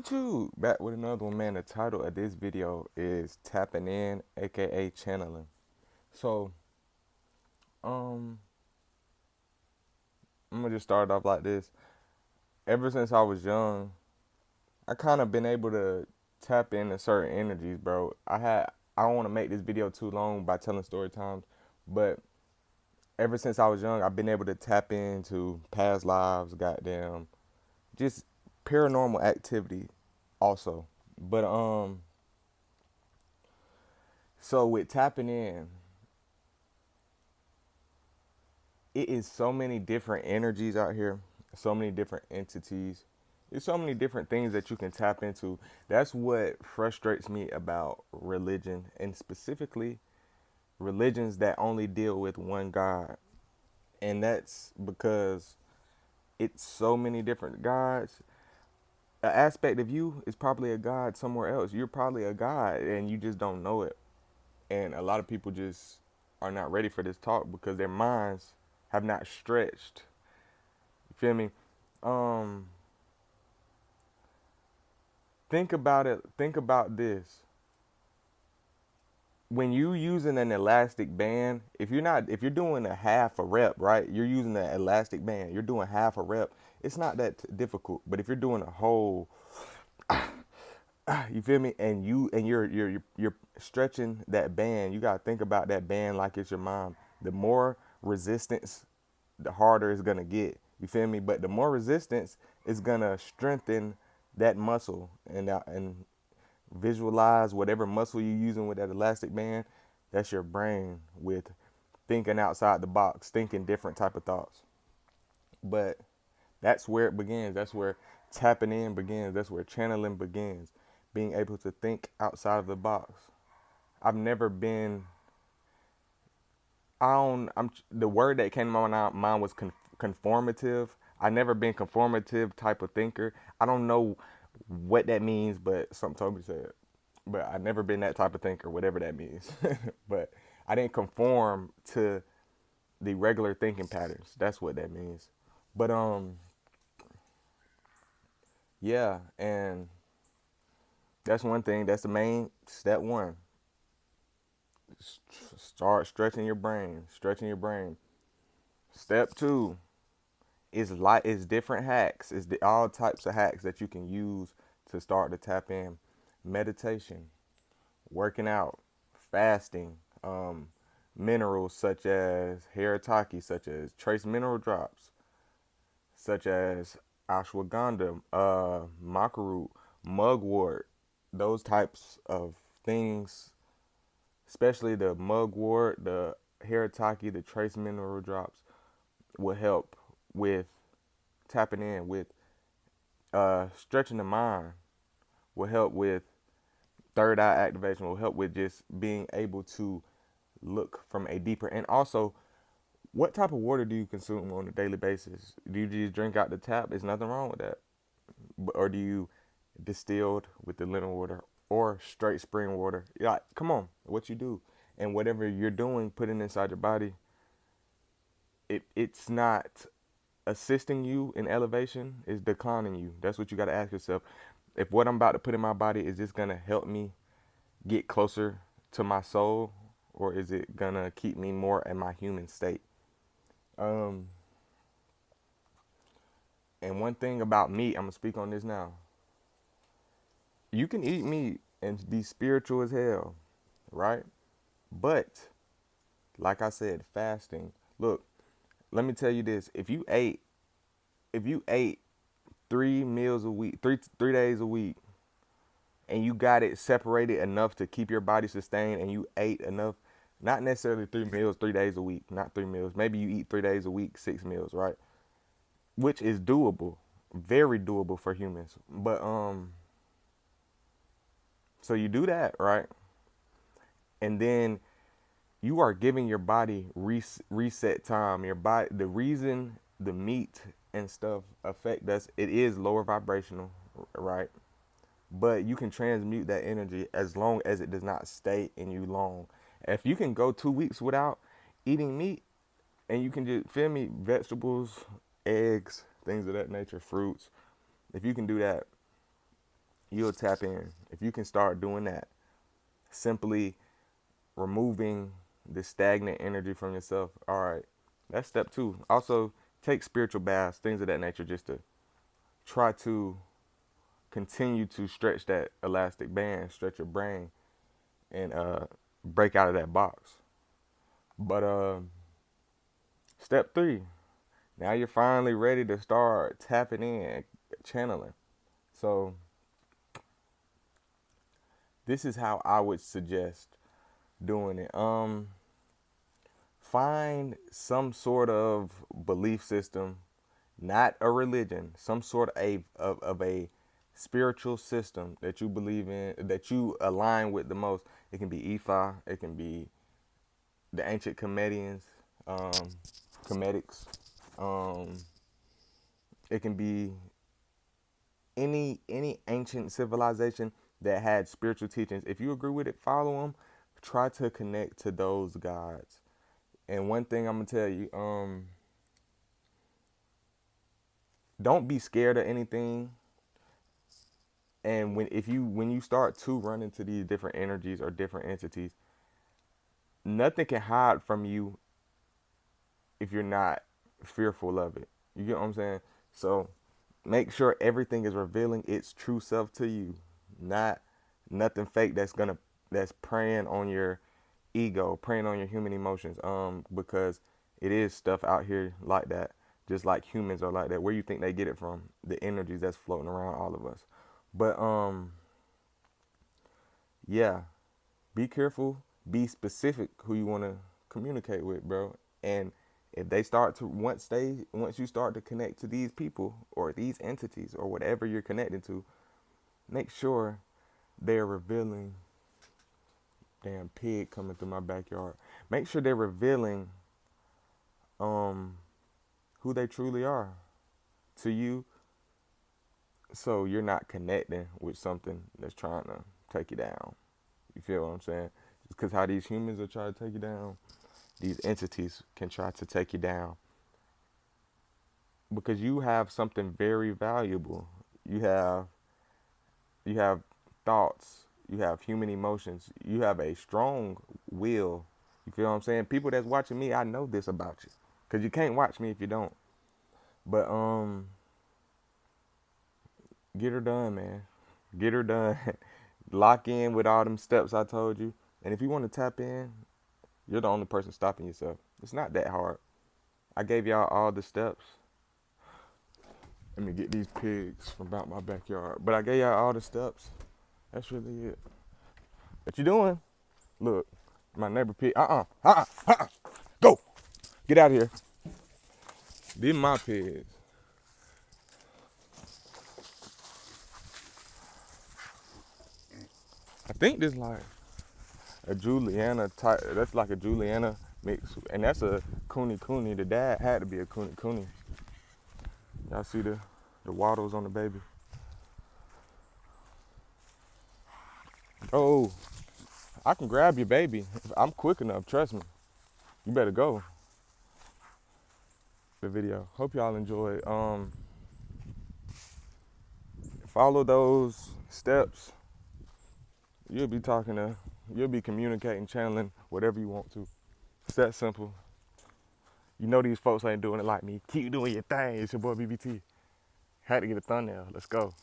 YouTube, back with another one, man. The title of this video is Tapping In, aka Channeling. So, um, I'm gonna just start off like this. Ever since I was young, I kind of been able to tap into certain energies, bro. I don't want to make this video too long by telling story times, but ever since I was young, I've been able to tap into past lives, goddamn, just paranormal activity also. But so with tapping in, it is so many different energies out here, so many different entities. There's so many different things that you can tap into. That's what frustrates me about religion, and specifically religions that only deal with one God. And that's because it's so many different gods. An aspect of you is probably a god somewhere else. You're probably a god and you just don't know it. And a lot of people just are not ready for this talk because their minds have not stretched. You feel me? Um, think about it. Think about this. When you using an elastic band, if you're doing a half a rep, right? You're using an elastic band. You're doing half a rep. It's not that difficult. But if you're doing a whole, you feel me? And you're stretching that band. You gotta think about that band like it's your mom. The more resistance, the harder it's gonna get. You feel me? But the more resistance is gonna strengthen that muscle and visualize whatever muscle you're using with that elastic band. That's your brain with thinking outside the box, thinking different type of thoughts. But that's where it begins. That's where tapping in begins. That's where channeling begins. Being able to think outside of the box. I've never been. I don't. I'm the word that came to my mind was conformative. I never been conformative type of thinker. I don't know what that means, but something told me to say it. But I never been that type of thinker, whatever that means. But I didn't conform to the regular thinking patterns. That's what that means. But yeah, and that's one thing. That's the main step one. Start stretching your brain. Stretching your brain. Step two is different hacks. All types of hacks that you can use to start to tap in. Meditation, working out, fasting, minerals such as haritaki, such as trace mineral drops, such as ashwagandha, maca root, mugwort, those types of things, especially the mugwort, the haritaki, the trace mineral drops, will help with tapping in, with stretching the mind, will help with third eye activation, will help with just being able to look from a deeper. And also, what type of water do you consume on a daily basis? Do you just drink out the tap? There's nothing wrong with that. Or do you distilled with the lemon water or straight spring water? Yeah, come on, what you do. And whatever you're doing, putting inside your body, it's not assisting you in elevation, it's declining you. That's what you got to ask yourself. If what I'm about to put in my body, is this going to help me get closer to my soul, or is it going to keep me more in my human state? Um, and one thing about meat, I'm going to speak on this now. You can eat meat and be spiritual as hell, right? But like I said, fasting. Look, let me tell you this. If you ate 3 meals a week, three days a week, and you got it separated enough to keep your body sustained, and you ate enough, not necessarily 3 meals 3 days a week, not 3 meals. Maybe you eat 3 days a week, 6 meals, right? Which is doable, very doable for humans. But so you do that, right? And then you are giving your body reset time. Your body, the reason the meat and stuff affect us, it is lower vibrational, right? But you can transmute that energy as long as it does not stay in you long. If you can go 2 weeks without eating meat, and you can just feel me, vegetables, eggs, things of that nature, fruits. If you can do that, you'll tap in. If you can start doing that, simply removing the stagnant energy from yourself. All right, that's step two. Also, take spiritual baths, things of that nature, just to try to continue to stretch that elastic band, stretch your brain, and break out of that box. But step three, now you're finally ready to start tapping in, channeling. So this is how I would suggest doing it. Find some sort of belief system, not a religion, some sort of a spiritual system that you believe in, that you align with the most. It can be Ifa, it can be the ancient comedians, comedics. Um, it can be any ancient civilization that had spiritual teachings. If you agree with it, follow them. Try to connect to those gods. And one thing I'm gonna tell you, don't be scared of anything. And when you start to run into these different energies or different entities, nothing can hide from you if you're not fearful of it. You get what I'm saying? So make sure everything is revealing its true self to you, not nothing fake that's preying on your ego, preying on your human emotions. Because it is stuff out here like that, just like humans are like that. Where you think they get it from? The energies that's floating around all of us. But yeah, be careful, be specific who you want to communicate with, bro. And if they start to once you start to connect to these people or these entities or whatever you're connecting to, make sure they're revealing. Damn pig coming through my backyard. Make sure they're revealing um who they truly are to you, so you're not connecting with something that's trying to take you down. You feel what I'm saying? Because how these humans are trying to take you down, these entities can try to take you down because you have something very valuable. You have you have thoughts, you have human emotions, you have a strong will. You feel what I'm saying? People that's watching me, I know this about you, because you can't watch me if you don't. But get her done, man. Get her done. Lock in with all them steps I told you. And if you want to tap in, you're the only person stopping yourself. It's not that hard. I gave y'all all the steps. Let me get these pigs from about my backyard. But I gave y'all all the steps. That's really it. What you doing? Look, my neighbor pig. Go. Get out of here. These my pigs. I think this like a Juliana type. That's like a Juliana mix, and that's a Kuni Kuni. The dad had to be a Kuni Kuni. Y'all see the waddles on the baby? Oh, I can grab your baby. I'm quick enough. Trust me. You better go. The video. Hope y'all enjoy. Follow those steps. You'll be talking to. You'll be communicating, channeling, whatever you want to. It's that simple. You know these folks ain't doing it like me. Keep doing your thing. It's your boy BBT. Had to get a thumbnail. Let's go.